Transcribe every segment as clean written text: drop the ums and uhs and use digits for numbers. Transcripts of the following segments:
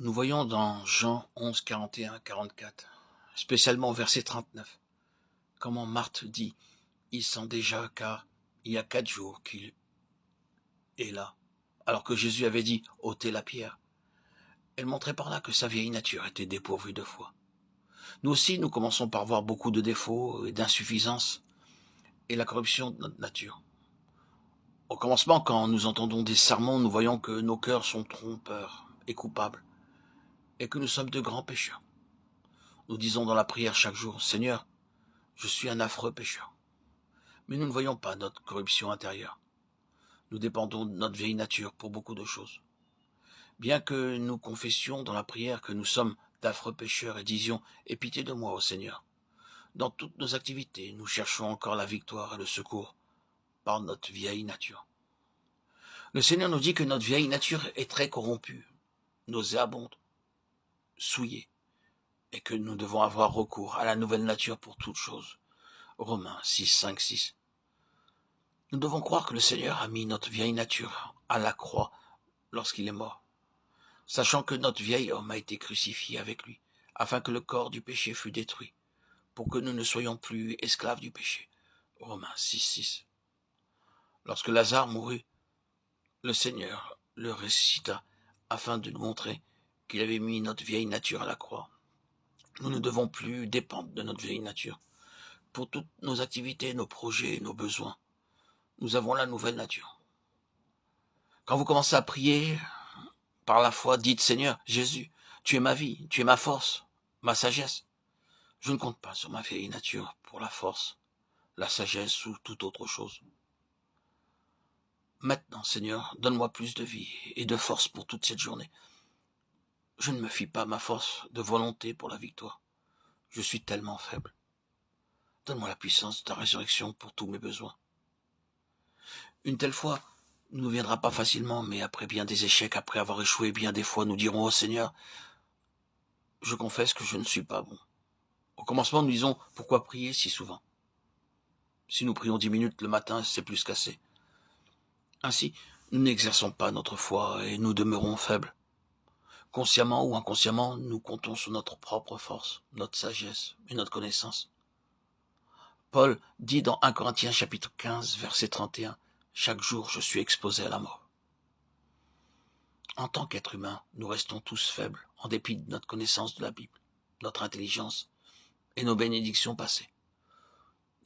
Nous voyons dans Jean 11, 41-44, spécialement au verset 39, comment Marthe dit « Il sent déjà car il y a 4 jours qu'il est là », alors que Jésus avait dit « ôtez la pierre ». Elle montrait par là que sa vieille nature était dépourvue de foi. Nous aussi, nous commençons par voir beaucoup de défauts et d'insuffisances et la corruption de notre nature. Au commencement, quand nous entendons des sermons, nous voyons que nos cœurs sont trompeurs et coupables et que nous sommes de grands pécheurs. Nous disons dans la prière chaque jour « Seigneur, je suis un affreux pécheur ». Mais nous ne voyons pas notre corruption intérieure. Nous dépendons de notre vieille nature pour beaucoup de choses. Bien que nous confessions dans la prière que nous sommes d'affreux pécheurs et disions « Aie pitié de moi, ô Seigneur », dans toutes nos activités, nous cherchons encore la victoire et le secours par notre vieille nature. Le Seigneur nous dit que notre vieille nature est très corrompue, nauséabonde, souillée, et que nous devons avoir recours à la nouvelle nature pour toutes choses. Romains 6, 5, 6. Nous devons croire que le Seigneur a mis notre vieille nature à la croix lorsqu'il est mort, sachant que notre vieil homme a été crucifié avec lui, afin que le corps du péché fût détruit, pour que nous ne soyons plus esclaves du péché. Romains 6, 6. Lorsque Lazare mourut, le Seigneur le ressuscita, afin de nous montrer qu'il avait mis notre vieille nature à la croix. Nous ne devons plus dépendre de notre vieille nature. Pour toutes nos activités, nos projets, nos besoins, nous avons la nouvelle nature. Quand vous commencez à prier, par la foi, dites « Seigneur, Jésus, tu es ma vie, tu es ma force, ma sagesse. Je ne compte pas sur ma vieille nature pour la force, la sagesse ou toute autre chose. Maintenant, Seigneur, donne-moi plus de vie et de force pour toute cette journée. Je ne me fie pas à ma force de volonté pour la victoire. Je suis tellement faible. Donne-moi la puissance de ta résurrection pour tous mes besoins. » Une telle foi ne nous viendra pas facilement, mais après bien des échecs, après avoir échoué bien des fois, nous dirons « Oh Seigneur, je confesse que je ne suis pas bon. » Au commencement, nous disons « Pourquoi prier si souvent ?» Si nous prions 10 minutes le matin, c'est plus qu'assez. Ainsi, nous n'exerçons pas notre foi et nous demeurons faibles. Consciemment ou inconsciemment, nous comptons sur notre propre force, notre sagesse et notre connaissance. Paul dit dans 1 Corinthiens chapitre 15, verset 31, « Chaque jour, je suis exposé à la mort. » En tant qu'être humain, nous restons tous faibles, en dépit de notre connaissance de la Bible, notre intelligence et nos bénédictions passées.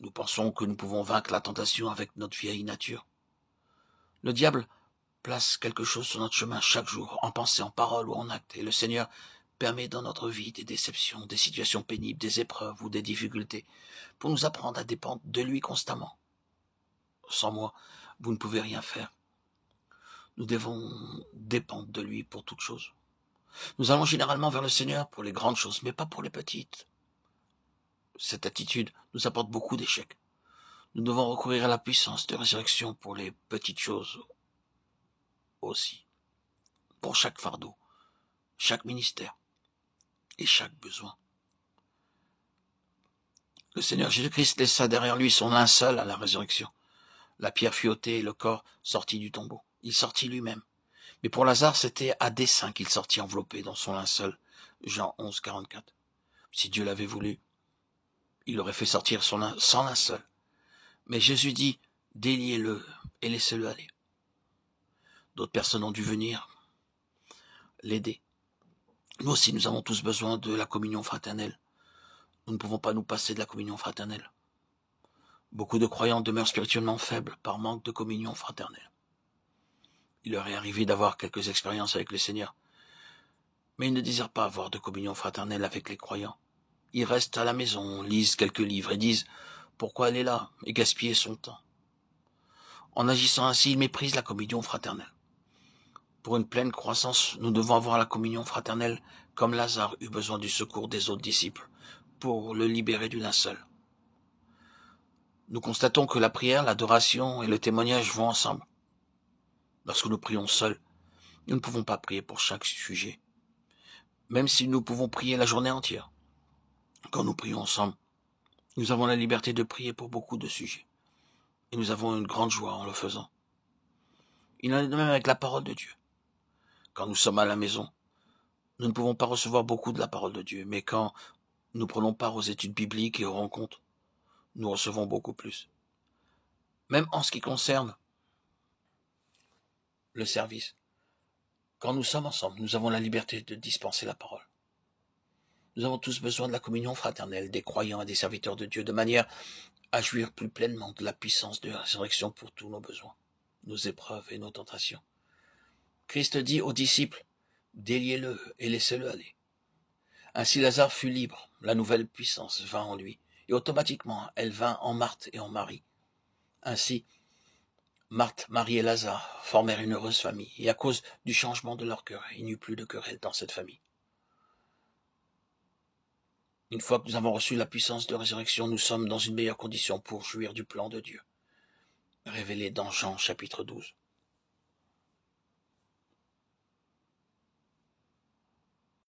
Nous pensons que nous pouvons vaincre la tentation avec notre vieille nature. Le diable place quelque chose sur notre chemin chaque jour, en pensée, en parole ou en acte, et le Seigneur permet dans notre vie des déceptions, des situations pénibles, des épreuves ou des difficultés, pour nous apprendre à dépendre de lui constamment. Sans moi, vous ne pouvez rien faire. Nous devons dépendre de lui pour toutes choses. Nous allons généralement vers le Seigneur pour les grandes choses, mais pas pour les petites. Cette attitude nous apporte beaucoup d'échecs. Nous devons recourir à la puissance de résurrection pour les petites choses aussi, pour chaque fardeau, chaque ministère et chaque besoin. Le Seigneur Jésus-Christ laissa derrière lui son linceul à la résurrection. La pierre fut ôtée et le corps sortit du tombeau. Il sortit lui-même. Mais pour Lazare, c'était à dessein qu'il sortit enveloppé dans son linceul. Jean 11, 44. Si Dieu l'avait voulu, il aurait fait sortir sans linceul. Mais Jésus dit, déliez-le et laissez-le aller. D'autres personnes ont dû venir l'aider. Nous aussi, nous avons tous besoin de la communion fraternelle. Nous ne pouvons pas nous passer de la communion fraternelle. Beaucoup de croyants demeurent spirituellement faibles par manque de communion fraternelle. Il leur est arrivé d'avoir quelques expériences avec le Seigneur, mais ils ne désirent pas avoir de communion fraternelle avec les croyants. Ils restent à la maison, lisent quelques livres et disent « Pourquoi aller là et gaspiller son temps ?» En agissant ainsi, ils méprisent la communion fraternelle. Pour une pleine croissance, nous devons avoir la communion fraternelle comme Lazare eut besoin du secours des autres disciples pour le libérer du linceul. Nous constatons que la prière, l'adoration et le témoignage vont ensemble. Lorsque nous prions seuls, nous ne pouvons pas prier pour chaque sujet, même si nous pouvons prier la journée entière. Quand nous prions ensemble, nous avons la liberté de prier pour beaucoup de sujets, et nous avons une grande joie en le faisant. Il en est de même avec la parole de Dieu. Quand nous sommes à la maison, Nous ne pouvons pas recevoir beaucoup de la parole de Dieu, mais quand nous prenons part aux études bibliques et aux rencontres, nous recevons beaucoup plus. Même en ce qui concerne le service. Quand nous sommes ensemble, nous avons la liberté de dispenser la parole. Nous avons tous besoin de la communion fraternelle des croyants et des serviteurs de Dieu, de manière à jouir plus pleinement de la puissance de la résurrection pour tous nos besoins, nos épreuves et nos tentations. Christ dit aux disciples, déliez-le et laissez-le aller. Ainsi Lazare fut libre, la nouvelle puissance vint en lui, et automatiquement elle vint en Marthe et en Marie. Ainsi, Marthe, Marie et Lazare formèrent une heureuse famille, et à cause du changement de leur cœur, il n'y eut plus de querelle dans cette famille. Une fois que nous avons reçu la puissance de résurrection, nous sommes dans une meilleure condition pour jouir du plan de Dieu, révélé dans Jean chapitre 12.